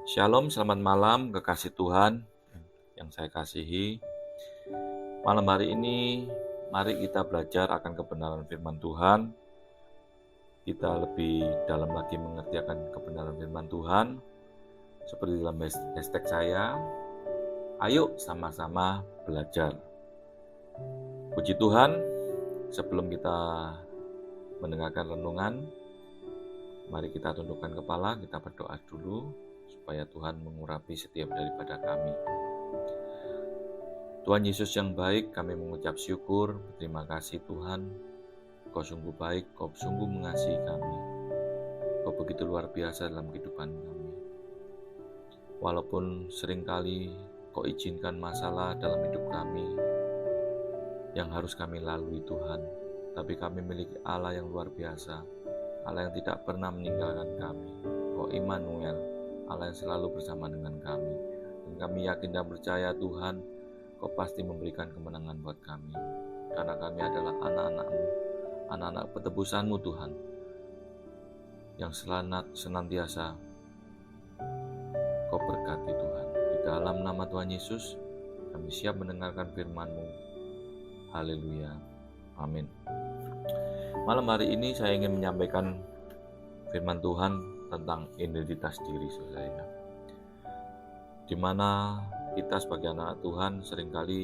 Shalom, selamat malam kekasih Tuhan yang saya kasihi. Malam hari ini mari kita belajar akan kebenaran firman Tuhan. Kita lebih dalam lagi mengerti akan kebenaran firman Tuhan. Seperti dalam hashtag saya, ayo sama-sama belajar. Puji Tuhan, sebelum kita mendengarkan renungan, mari kita tundukkan kepala, kita berdoa dulu supaya Tuhan mengurapi setiap daripada kami. Tuhan Yesus yang baik, kami mengucap syukur, terima kasih Tuhan. Kau sungguh baik, Kau sungguh mengasihi kami. Kau begitu luar biasa dalam kehidupan kami. Walaupun seringkali Kau izinkan masalah dalam hidup kami yang harus kami lalui Tuhan, tapi kami memiliki Allah yang luar biasa, Allah yang tidak pernah meninggalkan kami. Kau Immanuel, Allah yang selalu bersama dengan kami. Dan kami yakin dan percaya Tuhan, Kau pasti memberikan kemenangan buat kami. Karena kami adalah anak-anak-Mu, anak-anak petebusan-Mu Tuhan, yang senantiasa Kau berkati Tuhan. Di dalam nama Tuhan Yesus, kami siap mendengarkan firman-Mu. Haleluya. Amin. Malam hari ini saya ingin menyampaikan firman Tuhan tentang identitas diri, saudara. Di mana kita sebagai anak Tuhan seringkali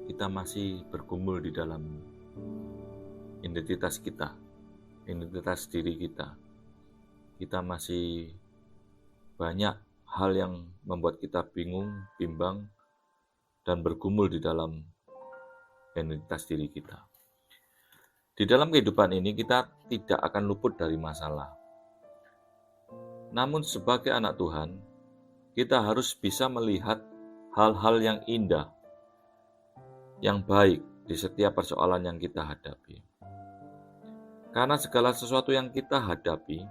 kita masih bergumul di dalam identitas kita, identitas diri kita. Kita masih banyak hal yang membuat kita bingung, bimbang, dan bergumul di dalam identitas diri kita. Di dalam kehidupan ini kita tidak akan luput dari masalah. Namun sebagai anak Tuhan, kita harus bisa melihat hal-hal yang indah, yang baik di setiap persoalan yang kita hadapi. Karena segala sesuatu yang kita hadapi,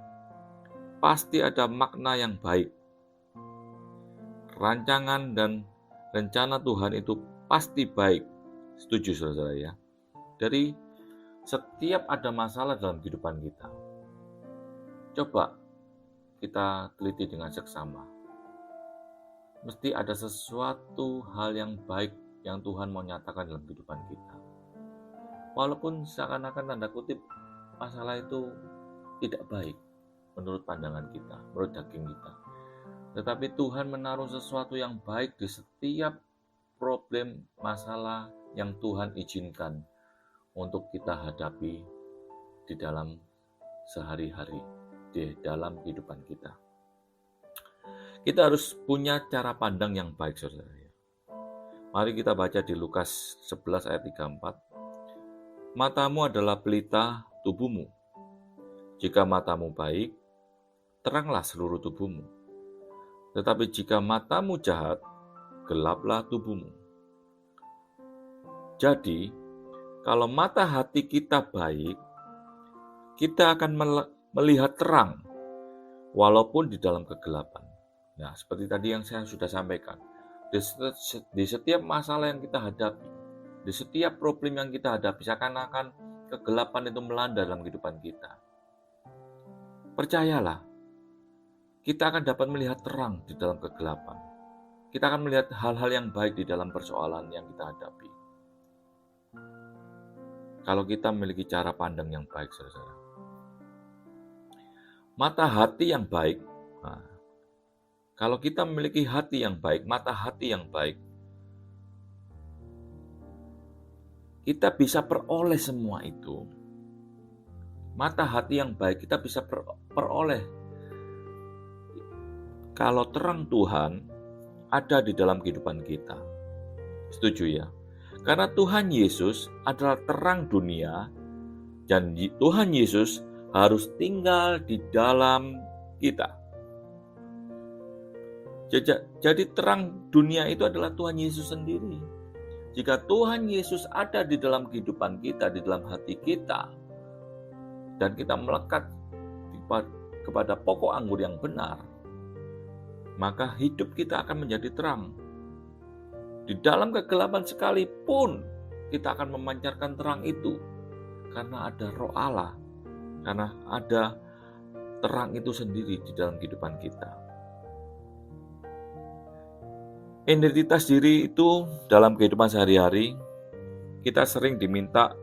pasti ada makna yang baik. Rancangan dan rencana Tuhan itu pasti baik. Setuju saudara ya? Dari setiap ada masalah dalam kehidupan kita, coba kita teliti dengan seksama. Mesti ada sesuatu hal yang baik yang Tuhan mau nyatakan dalam kehidupan kita. Walaupun seakan-akan tanda kutip masalah itu tidak baik menurut pandangan kita, menurut daging kita. Tetapi Tuhan menaruh sesuatu yang baik di setiap problem, masalah yang Tuhan izinkan untuk kita hadapi di dalam sehari-hari, di dalam kehidupan kita. Kita harus punya cara pandang yang baik, saudara. Mari kita baca di Lukas 11 ayat 34. Matamu adalah pelita tubuhmu. Jika matamu baik, teranglah seluruh tubuhmu. Tetapi jika matamu jahat, gelaplah tubuhmu. Jadi, kalau mata hati kita baik, kita akan melihat terang, walaupun di dalam kegelapan. Nah, seperti tadi yang saya sudah sampaikan, di setiap masalah yang kita hadapi, di setiap problem yang kita hadapi, seakan-akan kegelapan itu melanda dalam kehidupan kita. Percayalah, kita akan dapat melihat terang di dalam kegelapan. Kita akan melihat hal-hal yang baik di dalam persoalan yang kita hadapi. Kalau kita memiliki cara pandang yang baik, saudara. Mata hati yang baik, kalau kita memiliki hati yang baik, mata hati yang baik, kita bisa peroleh semua itu. Mata hati yang baik kita bisa peroleh. Kalau terang Tuhan ada di dalam kehidupan kita. Setuju ya? Karena Tuhan Yesus adalah terang dunia, dan Tuhan Yesus harus tinggal di dalam kita. Jadi terang dunia itu adalah Tuhan Yesus sendiri. Jika Tuhan Yesus ada di dalam kehidupan kita, di dalam hati kita, dan kita melekat kepada pokok anggur yang benar, maka hidup kita akan menjadi terang. Di dalam kegelapan sekalipun, kita akan memancarkan terang itu. Karena ada Roh Allah, karena ada terang itu sendiri di dalam kehidupan kita. Identitas diri itu dalam kehidupan sehari-hari, kita sering diminta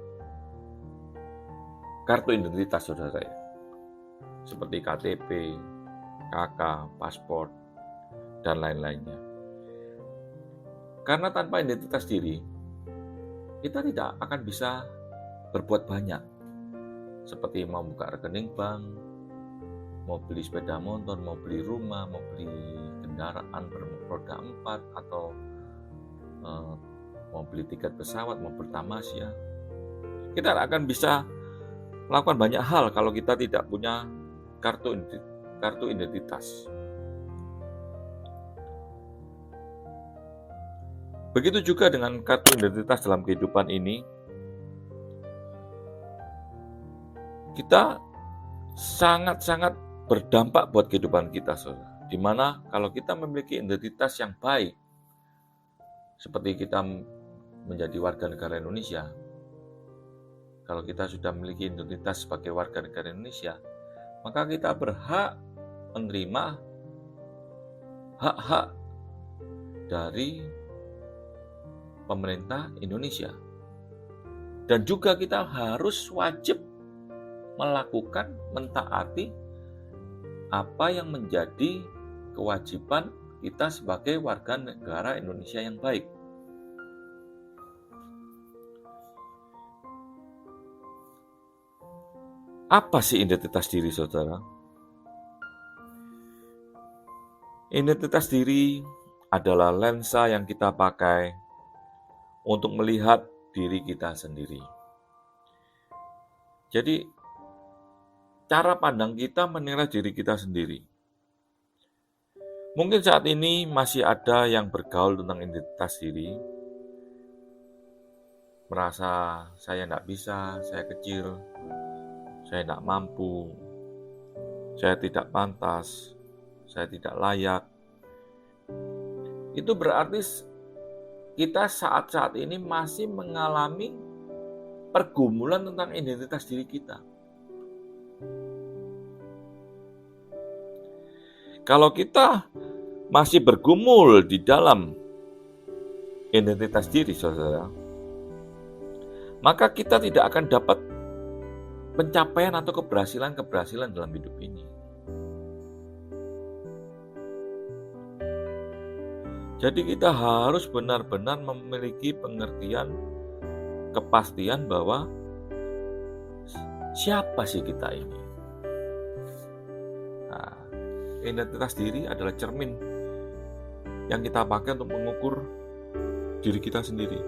kartu identitas, saudara saya. Seperti KTP, KK, paspor, dan lain-lainnya. Karena tanpa identitas diri, kita tidak akan bisa berbuat banyak. Seperti mau buka rekening bank, mau beli sepeda motor, mau beli rumah, mau beli kendaraan beroda 4, atau mau beli tiket pesawat, mau bertamasya. Kita akan bisa melakukan banyak hal kalau kita tidak punya kartu identitas. Begitu juga dengan kartu identitas dalam kehidupan ini, kita sangat-sangat berdampak buat kehidupan kita, saudara. Dimana kalau kita memiliki identitas yang baik, seperti kita menjadi warga negara Indonesia, kalau kita sudah memiliki identitas sebagai warga negara Indonesia, maka kita berhak menerima hak-hak dari pemerintah Indonesia. Dan juga kita harus wajib melakukan, mentaati apa yang menjadi kewajiban kita sebagai warga negara Indonesia yang baik. Apa sih identitas diri, saudara? Identitas diri adalah lensa yang kita pakai untuk melihat diri kita sendiri. Jadi, cara pandang kita menilai diri kita sendiri. Mungkin saat ini masih ada yang bergaul tentang identitas diri, merasa saya tidak bisa, saya kecil, saya tidak mampu, saya tidak pantas, saya tidak layak. Itu berarti kita saat-saat ini masih mengalami pergumulan tentang identitas diri kita. Kalau kita masih bergumul di dalam identitas diri, saudara, maka kita tidak akan dapat pencapaian atau keberhasilan dalam hidup ini. Jadi kita harus benar-benar memiliki pengertian, kepastian bahwa siapa sih kita ini. Nah, identitas diri adalah cermin yang kita pakai untuk mengukur diri kita sendiri.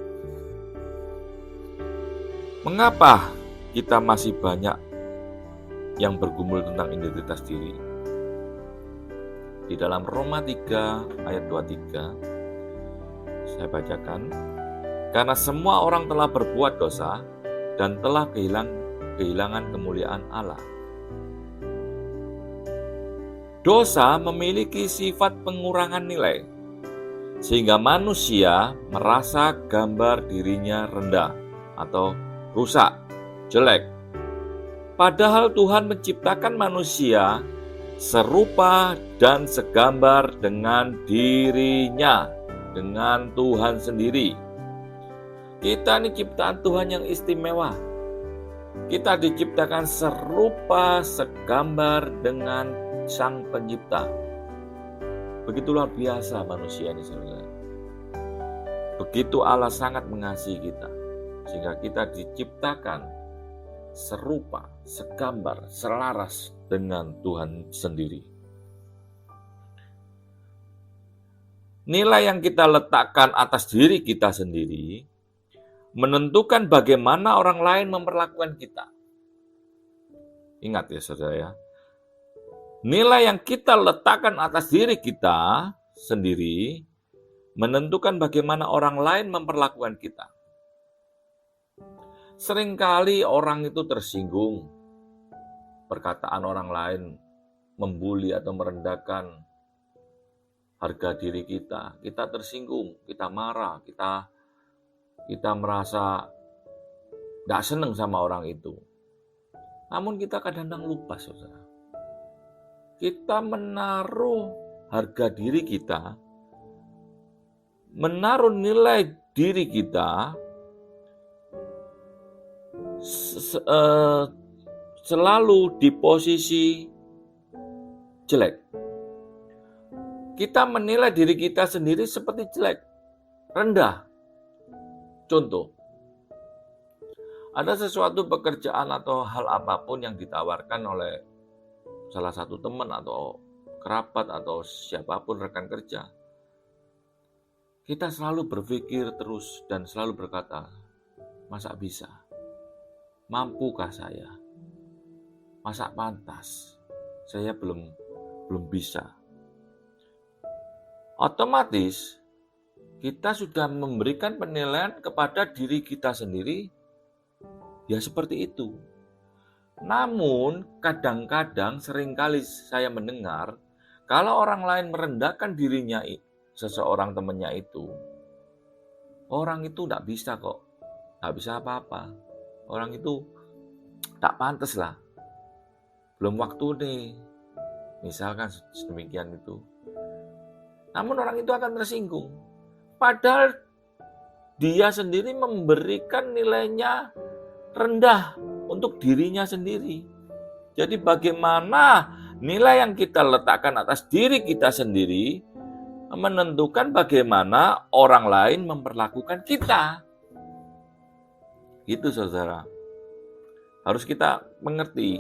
Mengapa kita masih banyak yang bergumul tentang identitas diri? Di dalam Roma 3 ayat 23, saya bacakan, karena semua orang telah berbuat dosa dan telah kehilangan kemuliaan Allah. Dosa memiliki sifat pengurangan nilai, sehingga manusia merasa gambar dirinya rendah atau rusak, jelek. Padahal Tuhan menciptakan manusia serupa dan segambar dengan dirinya, dengan Tuhan sendiri. Kita ini ciptaan Tuhan yang istimewa. Kita diciptakan serupa, segambar dengan Sang Pencipta. Begitu luar biasa manusia ini, saudara. Begitu Allah sangat mengasihi kita, sehingga kita diciptakan serupa, segambar, selaras dengan Tuhan sendiri. Nilai yang kita letakkan atas diri kita sendiri menentukan bagaimana orang lain memperlakukan kita. Ingat ya, saudara ya. Nilai yang kita letakkan atas diri kita sendiri menentukan bagaimana orang lain memperlakukan kita. Seringkali orang itu tersinggung, perkataan orang lain membuli atau merendahkan harga diri kita. Kita tersinggung, kita marah, kita merasa tidak senang sama orang itu. Namun kita kadang-kadang lupa, saudara. Kita menaruh harga diri kita menaruh nilai diri kita selalu di posisi jelek. Kita menilai diri kita sendiri seperti jelek, rendah. Contoh, ada sesuatu pekerjaan atau hal apapun yang ditawarkan oleh salah satu teman atau kerabat atau siapapun rekan kerja. Kita selalu berpikir terus dan selalu berkata, masa bisa? Mampukah saya? Masa pantas? Saya belum bisa. Otomatis kita sudah memberikan penilaian kepada diri kita sendiri, ya seperti itu. Namun kadang-kadang seringkali saya mendengar kalau orang lain merendahkan dirinya, seseorang temannya itu, orang itu tidak bisa kok, tidak bisa apa-apa. Orang itu tak pantas lah, belum waktu nih, misalkan sedemikian itu. Namun orang itu akan tersinggung. Padahal dia sendiri memberikan nilainya rendah untuk dirinya sendiri. Jadi bagaimana nilai yang kita letakkan atas diri kita sendiri menentukan bagaimana orang lain memperlakukan kita. Gitu saudara. Harus kita mengerti.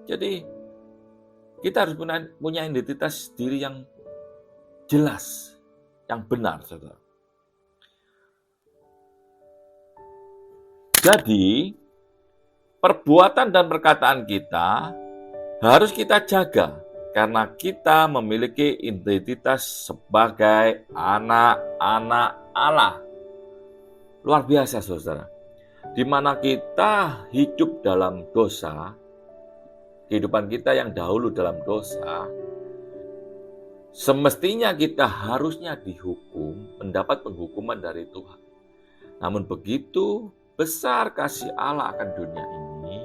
Jadi kita harus punya identitas diri yang jelas, yang benar, saudara. Jadi, perbuatan dan perkataan kita harus kita jaga karena kita memiliki identitas sebagai anak-anak Allah. Luar biasa, saudara. Di mana kita hidup dalam dosa, kehidupan kita yang dahulu dalam dosa, semestinya kita harusnya dihukum, mendapat penghukuman dari Tuhan. Namun begitu besar kasih Allah akan dunia ini,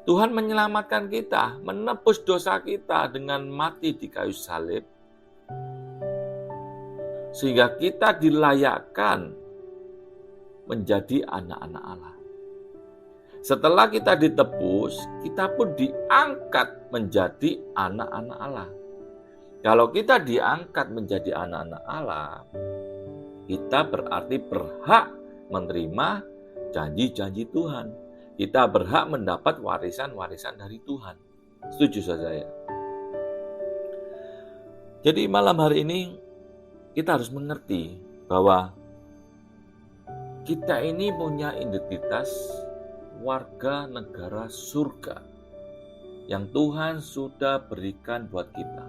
Tuhan menyelamatkan kita, menebus dosa kita dengan mati di kayu salib, sehingga kita dilayakkan menjadi anak-anak Allah. Setelah kita ditebus, kita pun diangkat menjadi anak-anak Allah. Kalau kita diangkat menjadi anak-anak Allah, kita berarti berhak menerima janji-janji Tuhan. Kita berhak mendapat warisan-warisan dari Tuhan. Setuju saya? Jadi malam hari ini kita harus mengerti bahwa kita ini punya identitas warga negara surga yang Tuhan sudah berikan buat kita.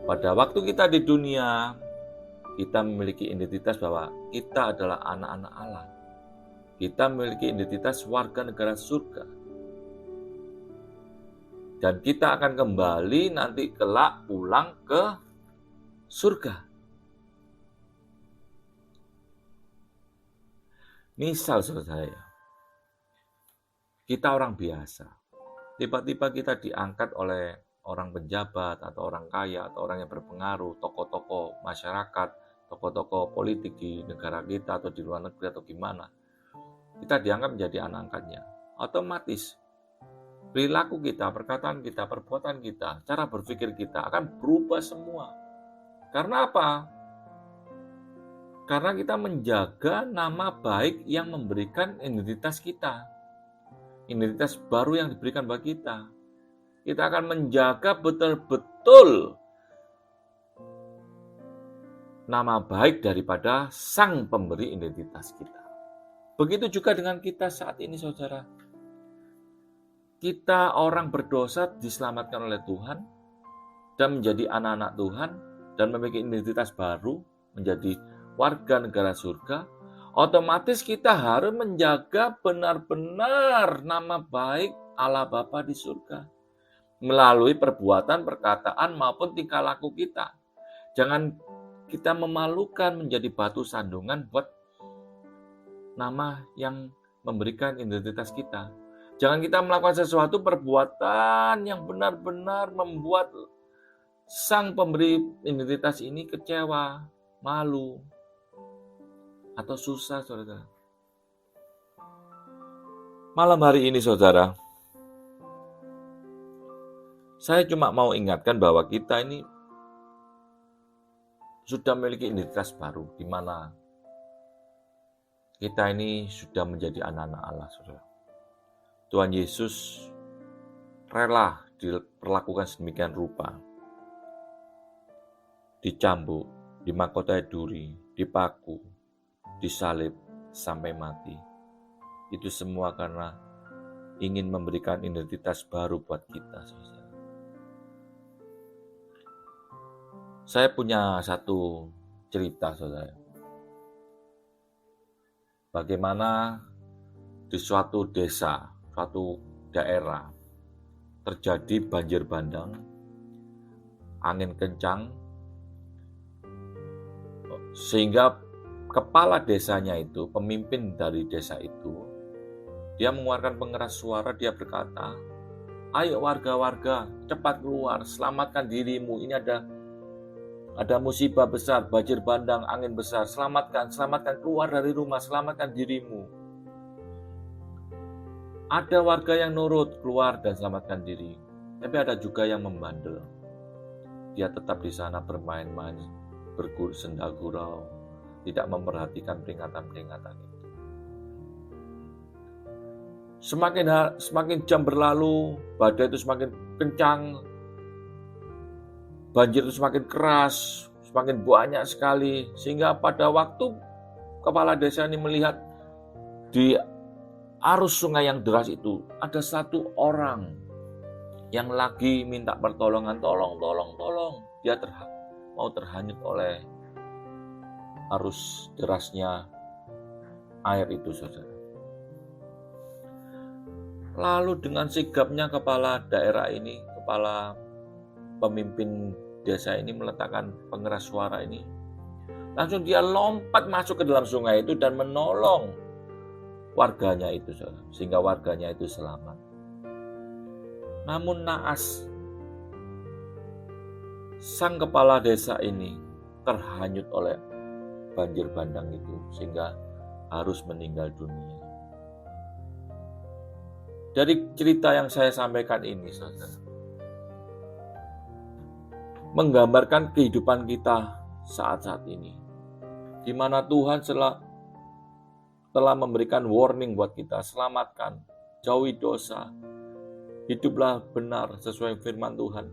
Pada waktu kita di dunia, kita memiliki identitas bahwa kita adalah anak-anak Allah. Kita memiliki identitas warga negara surga. Dan kita akan kembali nanti kelak pulang ke surga. Misal saudara saya, kita orang biasa. Tiba-tiba kita diangkat oleh orang pejabat atau orang kaya atau orang yang berpengaruh, tokoh-tokoh masyarakat, tokoh-tokoh politik di negara kita atau di luar negeri atau gimana. Kita dianggap menjadi anak angkatnya. Otomatis perilaku kita, perkataan kita, perbuatan kita, cara berpikir kita akan berubah semua. Karena apa? Karena kita menjaga nama baik yang memberikan identitas kita. Identitas baru yang diberikan bagi kita. Kita akan menjaga betul-betul nama baik daripada sang pemberi identitas kita. Begitu juga dengan kita saat ini, saudara. Kita orang berdosa diselamatkan oleh Tuhan dan menjadi anak-anak Tuhan dan memiliki identitas baru, menjadi warga negara surga. Otomatis kita harus menjaga benar-benar nama baik Allah Bapa di surga melalui perbuatan, perkataan maupun tingkah laku kita. Jangan kita memalukan menjadi batu sandungan buat nama yang memberikan identitas kita. Jangan kita melakukan sesuatu perbuatan yang benar-benar membuat sang pemberi identitas ini kecewa, malu, atau susah, saudara. Malam hari ini, saudara, saya cuma mau ingatkan bahwa kita ini sudah memiliki identitas baru, di mana kita ini sudah menjadi anak-anak Allah, saudara. Tuhan Yesus rela diperlakukan sedemikian rupa, dicambuk, dimahkotai duri, dipaku, disalib, sampai mati. Itu semua karena ingin memberikan identitas baru buat kita, saudara. Saya punya satu cerita, saudara. Bagaimana di suatu desa, suatu daerah, terjadi banjir bandang, angin kencang, sehingga kepala desanya itu, pemimpin dari desa itu, dia mengeluarkan pengeras suara, dia berkata, "Ayo warga-warga, cepat keluar, selamatkan dirimu, ini ada musibah besar, banjir bandang, angin besar, selamatkan keluar dari rumah, selamatkan dirimu." Ada warga yang nurut keluar dan selamatkan diri, tapi ada juga yang membandel. Dia tetap di sana bermain-main, bersenda gurau, tidak memperhatikan peringatan-peringatan itu. Semakin jam berlalu, badai itu semakin kencang, banjir itu semakin keras, semakin banyak sekali, sehingga pada waktu kepala desa ini melihat di arus sungai yang deras itu ada satu orang yang lagi minta pertolongan, tolong. Dia mau terhanyut oleh arus derasnya air itu, saudara. Lalu dengan sigapnya kepala daerah ini, kepala pemimpin desa ini meletakkan pengeras suara ini. Langsung dia lompat masuk ke dalam sungai itu dan menolong warganya itu, saudara, sehingga warganya itu selamat. Namun naas, sang kepala desa ini terhanyut oleh banjir bandang itu, sehingga harus meninggal dunia. Dari cerita yang saya sampaikan ini, saudara, menggambarkan kehidupan kita saat-saat ini, di mana Tuhan telah memberikan warning buat kita, selamatkan, jauhi dosa, hiduplah benar sesuai firman Tuhan.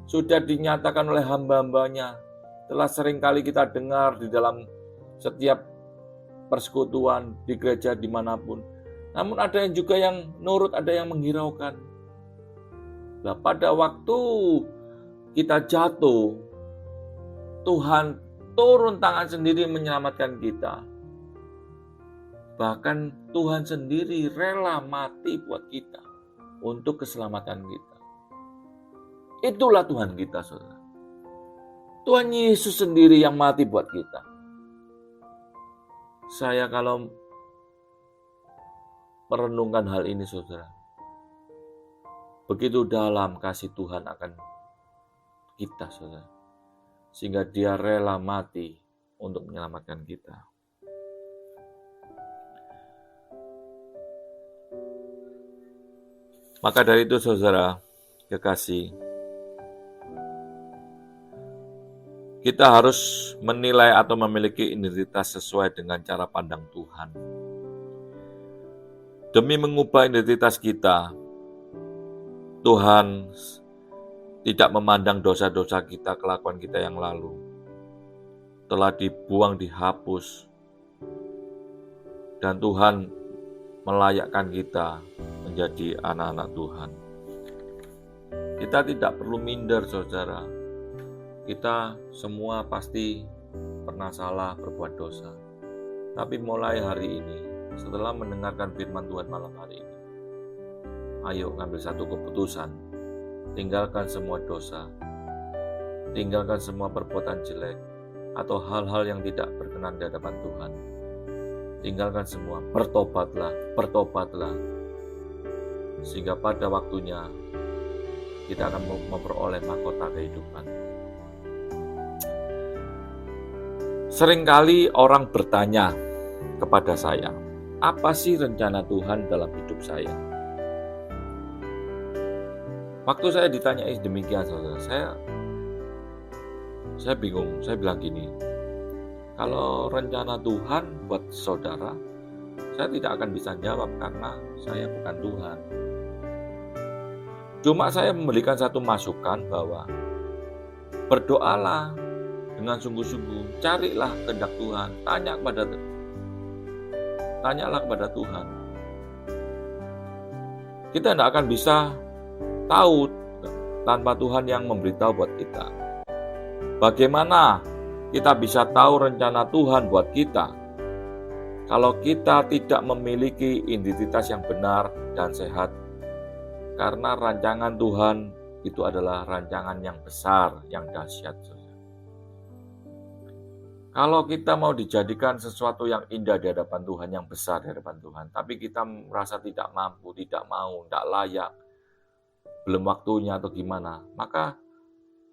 Sudah dinyatakan oleh hamba-hambanya, telah seringkali kita dengar di dalam setiap persekutuan, di gereja dimanapun. Namun ada yang juga yang nurut, ada yang menghiraukan. Nah, pada waktu kita jatuh, Tuhan turun tangan sendiri menyelamatkan kita. Bahkan Tuhan sendiri rela mati buat kita untuk keselamatan kita. Itulah Tuhan kita, saudara. Tuhan Yesus sendiri yang mati buat kita. Saya kalau merenungkan hal ini, saudara, begitu dalam kasih Tuhan akan kita, saudara, sehingga Dia rela mati untuk menyelamatkan kita. Maka dari itu, saudara kekasih, kita harus menilai atau memiliki identitas sesuai dengan cara pandang Tuhan. Demi mengubah identitas kita, Tuhan tidak memandang dosa-dosa kita, kelakuan kita yang lalu. Telah dibuang, dihapus. Dan Tuhan melayakkan kita menjadi anak-anak Tuhan. Kita tidak perlu minder, saudara. Kita semua pasti pernah salah, berbuat dosa. Tapi mulai hari ini, setelah mendengarkan firman Tuhan malam hari ini, ayo ngambil satu keputusan. Tinggalkan semua dosa, tinggalkan semua perbuatan jelek, atau hal-hal yang tidak berkenan di hadapan Tuhan. Tinggalkan semua, bertobatlah. Sehingga pada waktunya kita akan memperoleh mahkota kehidupan. Seringkali orang bertanya kepada saya, apa sih rencana Tuhan dalam hidup saya? Waktu saya ditanya demikian, saudara, saya bingung. Saya bilang gini, kalau rencana Tuhan buat saudara, saya tidak akan bisa jawab karena saya bukan Tuhan. Cuma saya memberikan satu masukan bahwa berdoalah dengan sungguh-sungguh, carilah kehendak Tuhan, tanyalah kepada Tuhan. Kita tidak akan bisa tahu tanpa Tuhan yang memberitahu buat kita. Bagaimana kita bisa tahu rencana Tuhan buat kita kalau kita tidak memiliki identitas yang benar dan sehat? Karena rancangan Tuhan itu adalah rancangan yang besar, yang dahsyat. Kalau kita mau dijadikan sesuatu yang indah di hadapan Tuhan, yang besar di hadapan Tuhan, tapi kita merasa tidak mampu, tidak mau, tidak layak, belum waktunya atau gimana, maka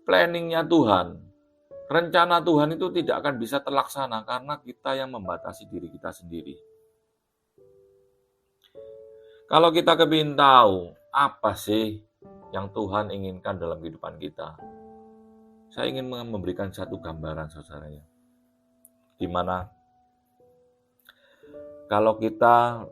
planningnya Tuhan, rencana Tuhan itu tidak akan bisa terlaksana karena kita yang membatasi diri kita sendiri. Kalau kita kepingin tahu apa sih yang Tuhan inginkan dalam kehidupan kita, saya ingin memberikan satu gambaran, saudaranya, di mana kalau kita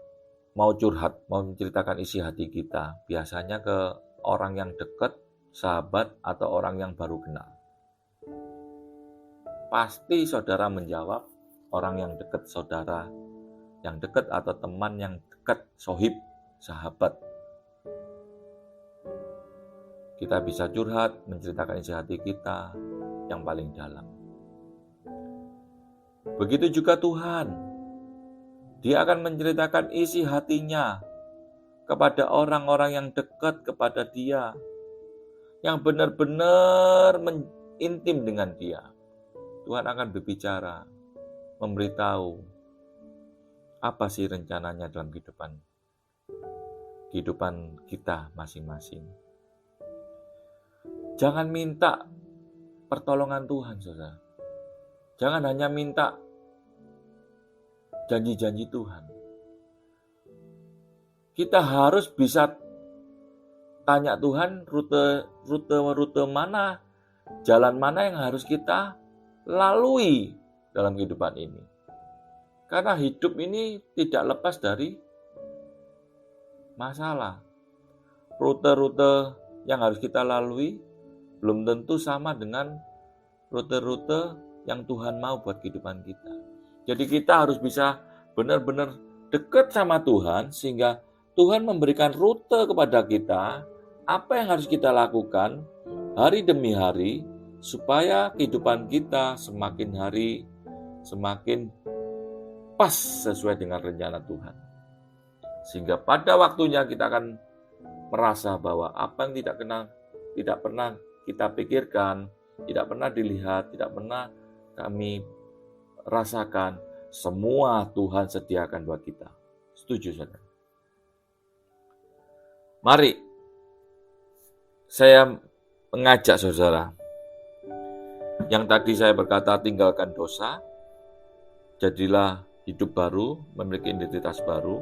mau curhat, mau menceritakan isi hati kita, biasanya ke orang yang dekat, sahabat, atau orang yang baru kenal. Pasti saudara menjawab orang yang dekat saudara, yang dekat atau teman yang dekat, sohib, sahabat. Kita bisa curhat, menceritakan isi hati kita yang paling dalam. Begitu juga Tuhan. Dia akan menceritakan isi hatinya kepada orang-orang yang dekat kepada Dia, yang benar-benar intim dengan Dia. Tuhan akan berbicara, memberitahu apa sih rencananya dalam kehidupan kita masing-masing. Jangan minta pertolongan Tuhan, saudara. Jangan hanya minta janji-janji Tuhan. Kita harus bisa tanya Tuhan rute mana, jalan mana yang harus kita lalui dalam kehidupan ini. Karena hidup ini tidak lepas dari masalah. Rute-rute yang harus kita lalui belum tentu sama dengan rute-rute yang Tuhan mau buat kehidupan kita. Jadi kita harus bisa benar-benar dekat sama Tuhan sehingga Tuhan memberikan rute kepada kita, apa yang harus kita lakukan hari demi hari supaya kehidupan kita semakin hari semakin pas sesuai dengan rencana Tuhan. Sehingga pada waktunya kita akan merasa bahwa apa yang tidak pernah kita pikirkan, tidak pernah dilihat, tidak pernah kami rasakan, semua Tuhan sediakan buat kita. Setuju, saudara? Mari saya mengajak saudara, yang tadi saya berkata tinggalkan dosa, jadilah hidup baru, memiliki identitas baru,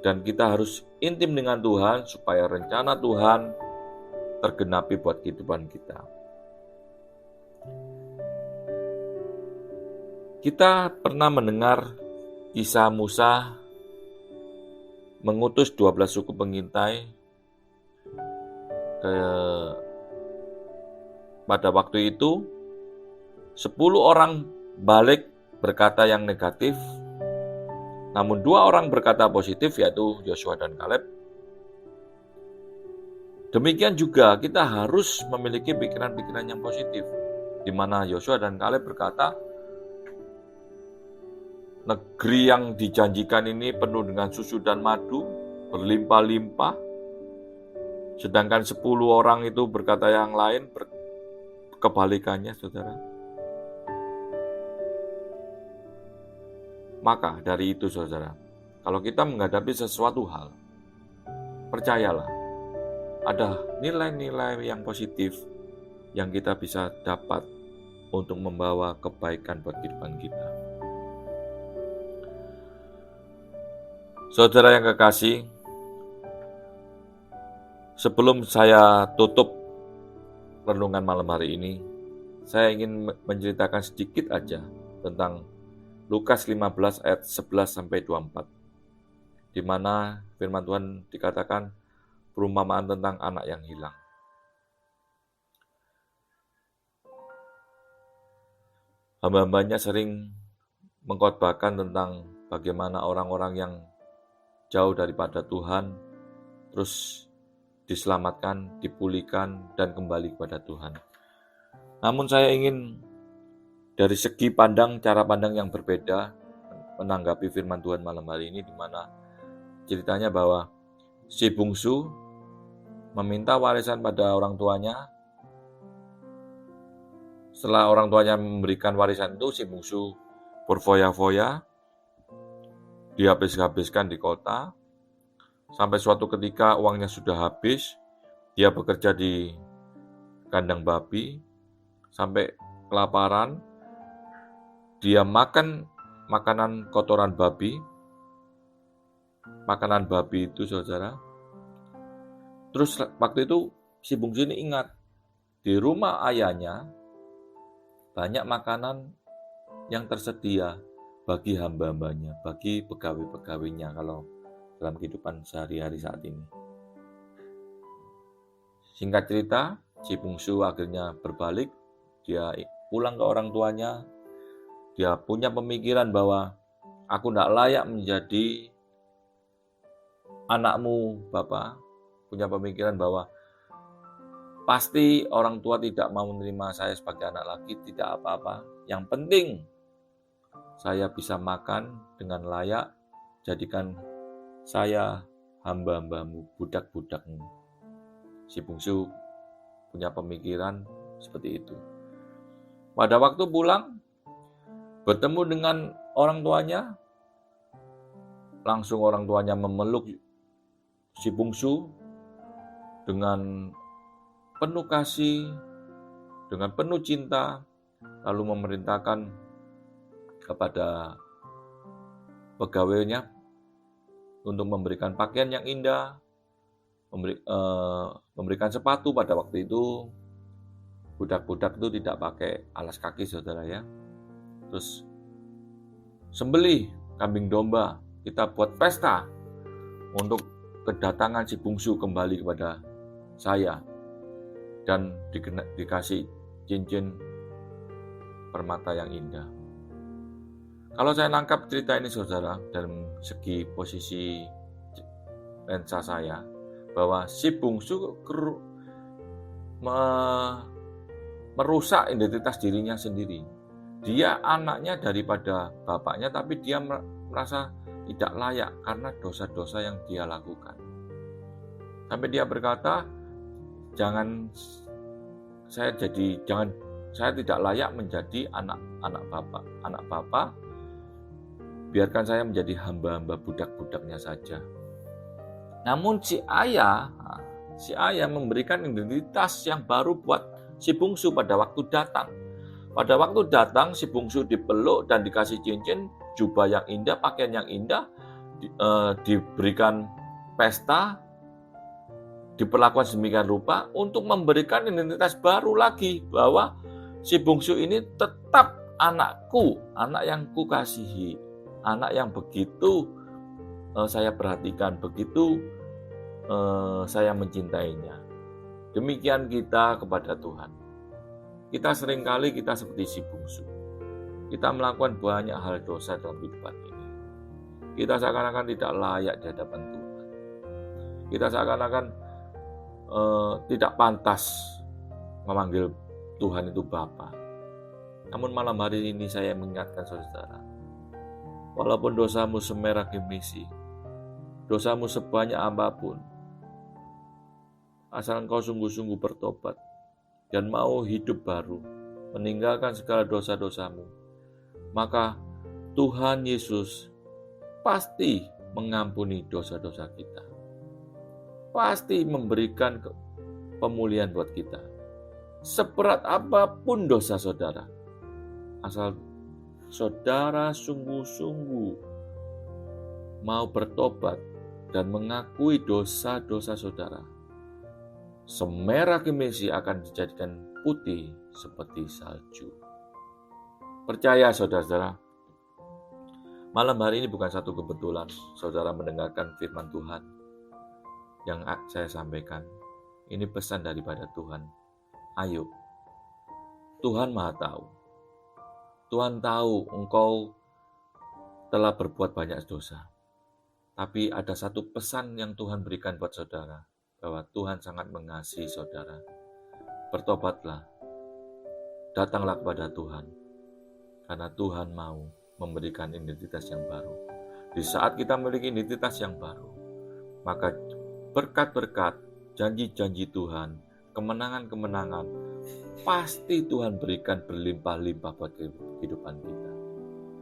dan kita harus intim dengan Tuhan supaya rencana Tuhan tergenapi buat kehidupan kita. Kita pernah mendengar kisah Musa mengutus 12 suku pengintai pada waktu itu 10 orang balik berkata yang negatif, namun 2 orang berkata positif, yaitu Yosua dan Kaleb. Demikian juga kita harus memiliki pikiran-pikiran yang positif, di mana Yosua dan Kaleb berkata, negeri yang dijanjikan ini penuh dengan susu dan madu, berlimpah-limpah. Sedangkan 10 orang itu berkata yang lain, kebalikannya, saudara. Maka dari itu, saudara, kalau kita menghadapi sesuatu hal, percayalah, ada nilai-nilai yang positif yang kita bisa dapat untuk membawa kebaikan buat kehidupan kita. Saudara yang kekasih, sebelum saya tutup renungan malam hari ini, saya ingin menceritakan sedikit aja tentang Lukas 15 ayat 11-24, di mana firman Tuhan dikatakan perumpamaan tentang anak yang hilang. Hamba-hambanya sering mengkhotbahkan tentang bagaimana orang-orang yang jauh daripada Tuhan terus diselamatkan, dipulihkan, dan kembali kepada Tuhan. Namun saya ingin dari segi cara pandang yang berbeda menanggapi firman Tuhan malam hari ini, di mana ceritanya bahwa si bungsu meminta warisan pada orang tuanya. Setelah orang tuanya memberikan warisan itu, si bungsu berfoya-foya, dihabis-habiskan di kota. Sampai suatu ketika uangnya sudah habis, dia bekerja di kandang babi, sampai kelaparan, dia makan makanan kotoran babi. Makanan babi itu, saudara. Terus waktu itu si bungsu ini ingat, di rumah ayahnya banyak makanan yang tersedia bagi hamba-hambanya, bagi pegawai-pegawainya kalau dalam kehidupan sehari-hari saat ini. Singkat cerita, si bungsu akhirnya berbalik, dia pulang ke orang tuanya, dia punya pemikiran bahwa aku tidak layak menjadi anakmu, Bapak. Punya pemikiran bahwa pasti orang tua tidak mau menerima saya sebagai anak lagi, tidak apa-apa. Yang penting saya bisa makan dengan layak, jadikan saya hamba-hambamu, budak-budakmu. Si bungsu punya pemikiran seperti itu. Pada waktu pulang, bertemu dengan orang tuanya, langsung orang tuanya memeluk si bungsu dengan penuh kasih, dengan penuh cinta, lalu memerintahkan kepada pegawainya untuk memberikan pakaian yang indah, memberikan sepatu. Pada waktu itu budak-budak itu tidak pakai alas kaki, saudara ya. Terus sembelih kambing domba, kita buat pesta untuk kedatangan si bungsu kembali kepada saya, dan dikasih cincin permata yang indah. Kalau saya nangkap cerita ini, saudara, dalam segi posisi lensa saya, bahwa si bungsu merusak identitas dirinya sendiri. Dia anaknya daripada bapaknya, tapi dia merasa tidak layak karena dosa-dosa yang dia lakukan. Sampai dia berkata, saya tidak layak menjadi anak bapak. Biarkan saya menjadi hamba-hamba budak-budaknya saja. Namun si ayah memberikan identitas yang baru buat si bungsu pada waktu datang. Pada waktu datang, si bungsu dipeluk dan dikasih cincin, jubah yang indah, pakaian yang indah, diberikan pesta, diperlakukan sedemikian rupa untuk memberikan identitas baru lagi, bahwa si bungsu ini tetap anakku, anak yang kukasihi, anak yang begitu saya perhatikan, begitu saya mencintainya. Demikian kita kepada Tuhan. Kita seringkali seperti si bungsu. Kita melakukan banyak hal dosa dalam kehidupan ini. Kita seakan-akan tidak layak di hadapan Tuhan. Kita seakan-akan tidak pantas memanggil Tuhan itu Bapa. Namun malam hari ini saya mengingatkan saudara, walaupun dosamu semerah gimisi, dosamu sebanyak apapun, asal engkau sungguh-sungguh bertobat dan mau hidup baru, meninggalkan segala dosa-dosamu, maka Tuhan Yesus pasti mengampuni dosa-dosa kita. pasti memberikan pemulihan buat kita. Seberat apapun dosa saudara, asal saudara sungguh-sungguh mau bertobat dan mengakui dosa-dosa saudara, semerah gempisi akan dijadikan putih seperti salju. Percaya saudara-saudara, malam hari ini bukan satu kebetulan saudara mendengarkan firman Tuhan yang saya sampaikan. Ini pesan daripada Tuhan. Ayo, Tuhan Maha Tahu. Tuhan tahu engkau telah berbuat banyak dosa. Tapi ada satu pesan yang Tuhan berikan buat saudara, bahwa Tuhan sangat mengasihi saudara. Bertobatlah, datanglah kepada Tuhan, karena Tuhan mau memberikan identitas yang baru. Di saat kita memiliki identitas yang baru, maka berkat-berkat, janji-janji Tuhan, kemenangan-kemenangan, pasti Tuhan berikan berlimpah-limpah buat kehidupan kita.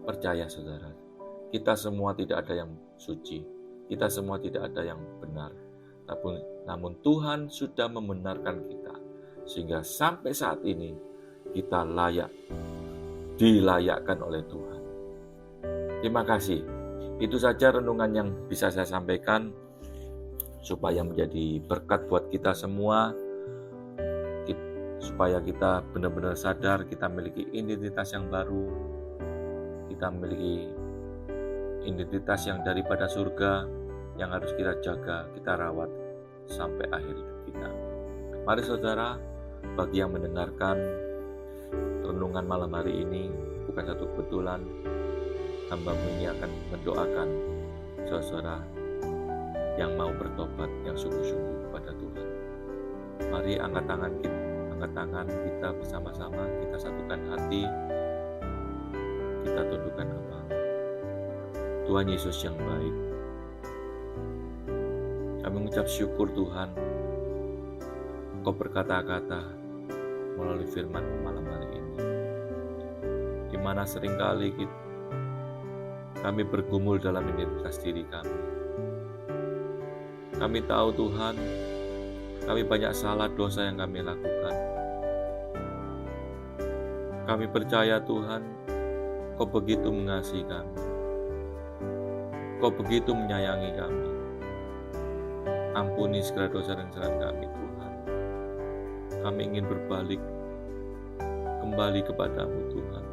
Percaya saudara, kita semua tidak ada yang suci, kita semua tidak ada yang benar. Namun Tuhan sudah membenarkan kita, sehingga sampai saat ini kita layak, dilayakkan oleh Tuhan. Terima kasih. Itu saja renungan yang bisa saya sampaikan, supaya menjadi berkat buat kita semua, supaya kita benar-benar sadar kita memiliki identitas yang baru, kita memiliki identitas yang daripada surga, yang harus kita jaga, kita rawat sampai akhir hidup kita. Mari saudara, bagi yang mendengarkan renungan malam hari ini, bukan satu kebetulan, hamba-Mu ini akan mendoakan saudara yang mau bertobat, yang sungguh-sungguh kepada Tuhan. Mari angkat tangan kita bersama-sama, kita satukan hati, kita tundukkan kepala. Tuhan Yesus yang baik, kami mengucap syukur Tuhan, Engkau berkata-kata melalui firman-Mu malam hari ini, di mana seringkali kami bergumul dalam identitas diri kami. Kami tahu Tuhan, kami banyak salah dosa yang kami lakukan. Kami percaya Tuhan, Kau begitu mengasihi kami. Kau begitu menyayangi kami. Ampuni segala dosa dan kesalahan kami Tuhan. Kami ingin berbalik kembali kepadamu Tuhan.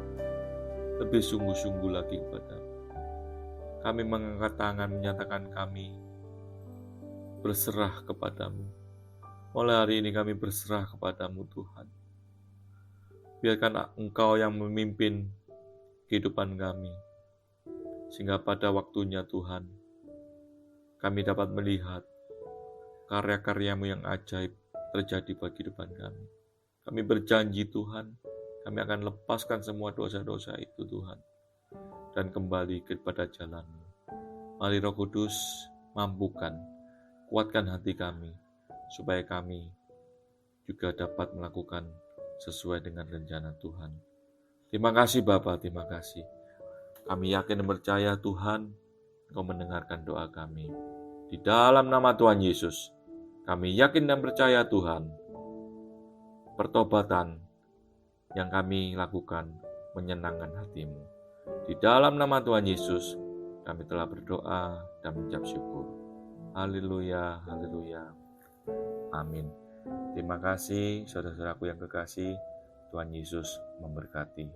Lebih sungguh-sungguh lagi kepadamu. Kami mengangkat tangan menyatakan kami berserah kepadamu. Mulai hari ini kami berserah kepadamu Tuhan. Biarkan Engkau yang memimpin kehidupan kami, sehingga pada waktunya Tuhan, kami dapat melihat karya-karya-Mu yang ajaib terjadi bagi kehidupan kami. Kami berjanji Tuhan, kami akan lepaskan semua dosa-dosa itu Tuhan, dan kembali kepada jalan-Mu. Mari Roh Kudus mampukan, kuatkan hati kami, supaya kami juga dapat melakukan sesuai dengan rencana Tuhan. Terima kasih Bapa, terima kasih. Kami yakin dan percaya Tuhan, Engkau mendengarkan doa kami. Di dalam nama Tuhan Yesus, kami yakin dan percaya Tuhan, pertobatan yang kami lakukan menyenangkan hati-Mu. Di dalam nama Tuhan Yesus, kami telah berdoa dan mengucap syukur. Haleluya, haleluya. Amin. Terima kasih saudara-saudaraku yang kekasih. Tuhan Yesus memberkati.